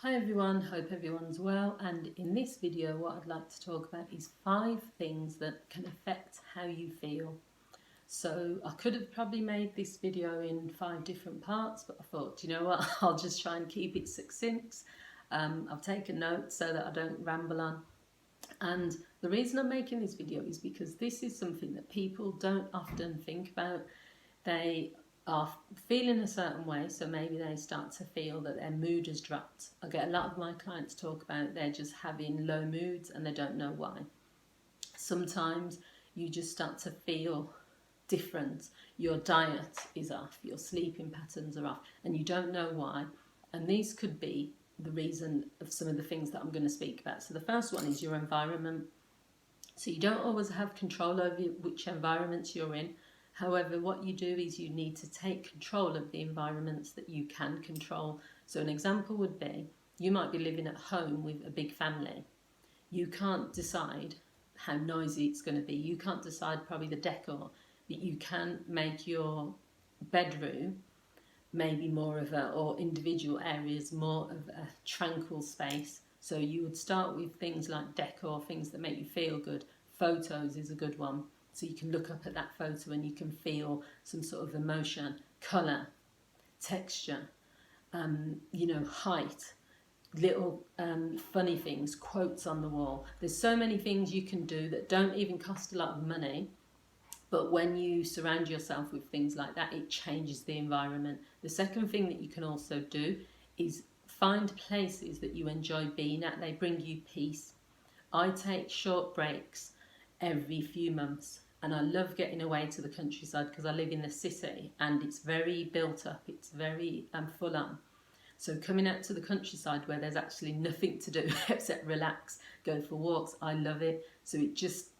Hi everyone, hope everyone's well, and in this video what I'd like to talk about is 5 things that can affect how you feel. So I could have probably made this video in 5 different parts, but I thought, you know what, I'll just try and keep it succinct. I've taken notes so that I don't ramble on. And the reason I'm making this video is because this is something that people don't often think about. They are feeling a certain way, so maybe they start to feel that their mood has dropped. I get a lot of my clients talk about they're just having low moods and they don't know why. Sometimes you just start to feel different. Your diet is off, your sleeping patterns are off, and you don't know why. And these could be the reason of some of the things that I'm going to speak about. So the first one is your environment. So you don't always have control over which environments you're in. However, what you do is you need to take control of the environments that you can control. So an example would be, you might be living at home with a big family. You can't decide how noisy it's going to be. You can't decide probably the decor, but you can make your bedroom maybe more of a, or individual areas, more of a tranquil space. So you would start with things like decor, things that make you feel good. Photos is a good one. So you can look up at that photo and you can feel some sort of emotion, colour, texture, height, little funny things, quotes on the wall. There's so many things you can do that don't even cost a lot of money, but when you surround yourself with things like that, it changes the environment. The second thing that you can also do is find places that you enjoy being at. They bring you peace. I take short breaks every few months, and I love getting away to the countryside because I live in the city and it's very built up, it's very full on. So coming out to the countryside where there's actually nothing to do except relax, go for walks, I love it. So it just,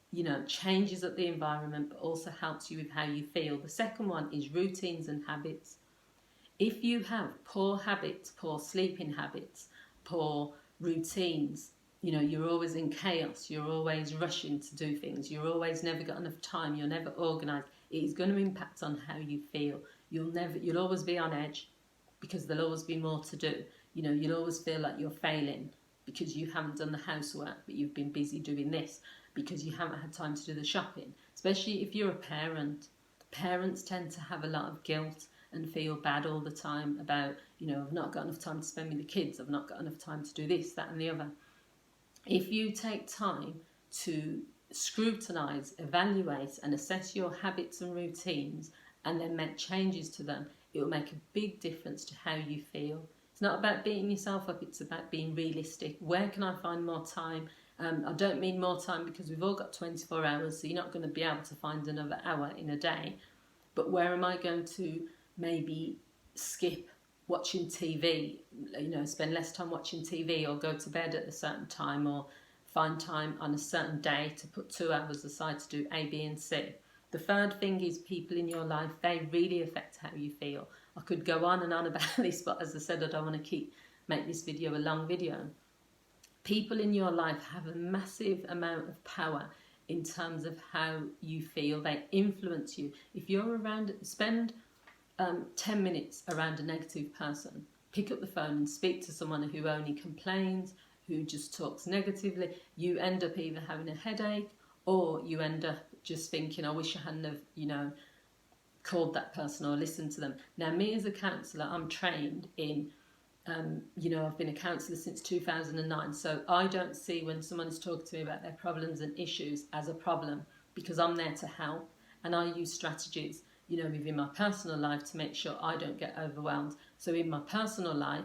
changes up the environment but also helps you with how you feel. The second one is routines and habits. If you have poor habits, poor sleeping habits, poor routines, you're always in chaos, you're always rushing to do things, you're always never got enough time, you're never organised, it is going to impact on how you feel. You'll always be on edge because there'll always be more to do. You'll always feel like you're failing because you haven't done the housework, but you've been busy doing this because you haven't had time to do the shopping. Especially if you're a parent. Parents tend to have a lot of guilt and feel bad all the time about, I've not got enough time to spend with the kids, I've not got enough time to do this, that and the other. If you take time to scrutinise, evaluate and assess your habits and routines and then make changes to them, it will make a big difference to how you feel. It's not about beating yourself up, it's about being realistic. Where can I find more time? I don't mean more time because we've all got 24 hours, so you're not going to be able to find another hour in a day. But where am I going to maybe skip watching TV, spend less time watching TV, or go to bed at a certain time, or find time on a certain day to put 2 hours aside to do A, B and C. The third thing is people in your life, they really affect how you feel. I could go on and on about this, but as I said, I don't want to make this video a long video. People in your life have a massive amount of power in terms of how you feel. They influence you. If you're around, spend 10 minutes around a negative person, pick up the phone and speak to someone who only complains, who just talks negatively, you end up either having a headache or you end up just thinking, I wish I hadn't have, called that person or listened to them. Now, me as a counsellor, I'm trained in, I've been a counsellor since 2009, so I don't see when someone is talking to me about their problems and issues as a problem, because I'm there to help and I use strategies within my personal life to make sure I don't get overwhelmed. So in my personal life,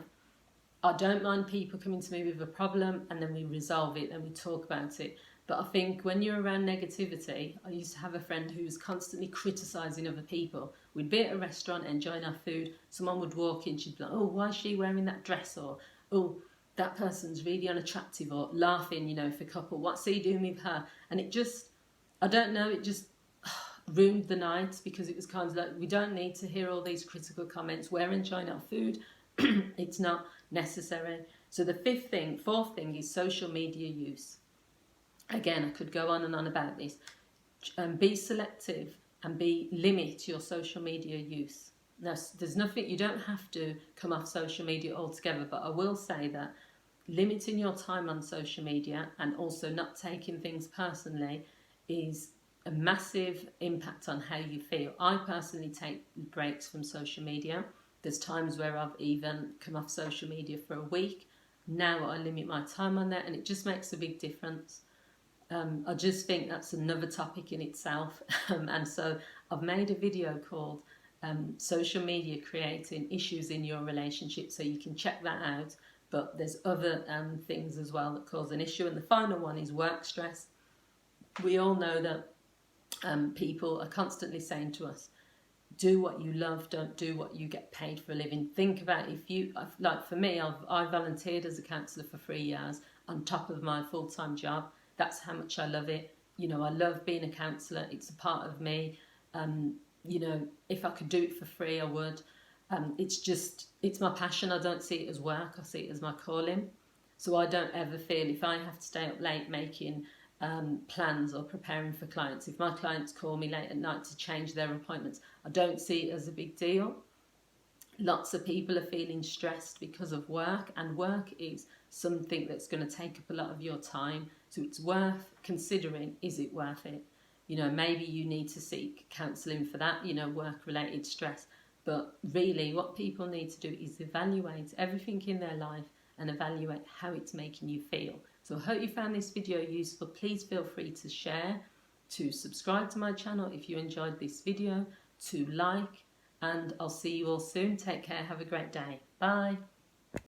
I don't mind people coming to me with a problem and then we resolve it and we talk about it. But I think when you're around negativity, I used to have a friend who was constantly criticising other people. We'd be at a restaurant enjoying our food, someone would walk in, she'd be like, oh, why is she wearing that dress? Or, oh, that person's really unattractive, or laughing, if a couple, what's he doing with her? And it just, I don't know, it just ruined the night, because it was kind of like, we don't need to hear all these critical comments. We're enjoying our food. It's not necessary. So the fourth thing is social media use. Again, I could go on and on about this. Be selective and limit your social media use. There's nothing, you don't have to come off social media altogether, but I will say that limiting your time on social media and also not taking things personally is a massive impact on how you feel. I personally take breaks from social media. There's times where I've even come off social media for a week. Now I limit my time on that, and it just makes a big difference. I just think that's another topic in itself. And so I've made a video called Social Media Creating Issues in Your Relationship, so you can check that out. But there's other things as well that cause an issue. And the final one is work stress. We all know that people are constantly saying to us, do what you love, don't do what you get paid for a living. Think about if you, like for me, I volunteered as a counsellor for 3 years on top of my full-time job. That's how much I love it. You know, I love being a counsellor. It's a part of me. You know, if I could do it for free, I would. It's my passion. I don't see it as work. I see it as my calling. So I don't ever feel if I have to stay up late making plans or preparing for clients. If my clients call me late at night to change their appointments, I don't see it as a big deal. Lots of people are feeling stressed because of work, and work is something that's going to take up a lot of your time. So it's worth considering, is it worth it? You know, maybe you need to seek counselling for that, you know, work-related stress. But really what people need to do is evaluate everything in their life and evaluate how it's making you feel. So I hope you found this video useful. Please feel free to share, to subscribe to my channel if you enjoyed this video, to like, and I'll see you all soon. Take care. Have a great day. Bye.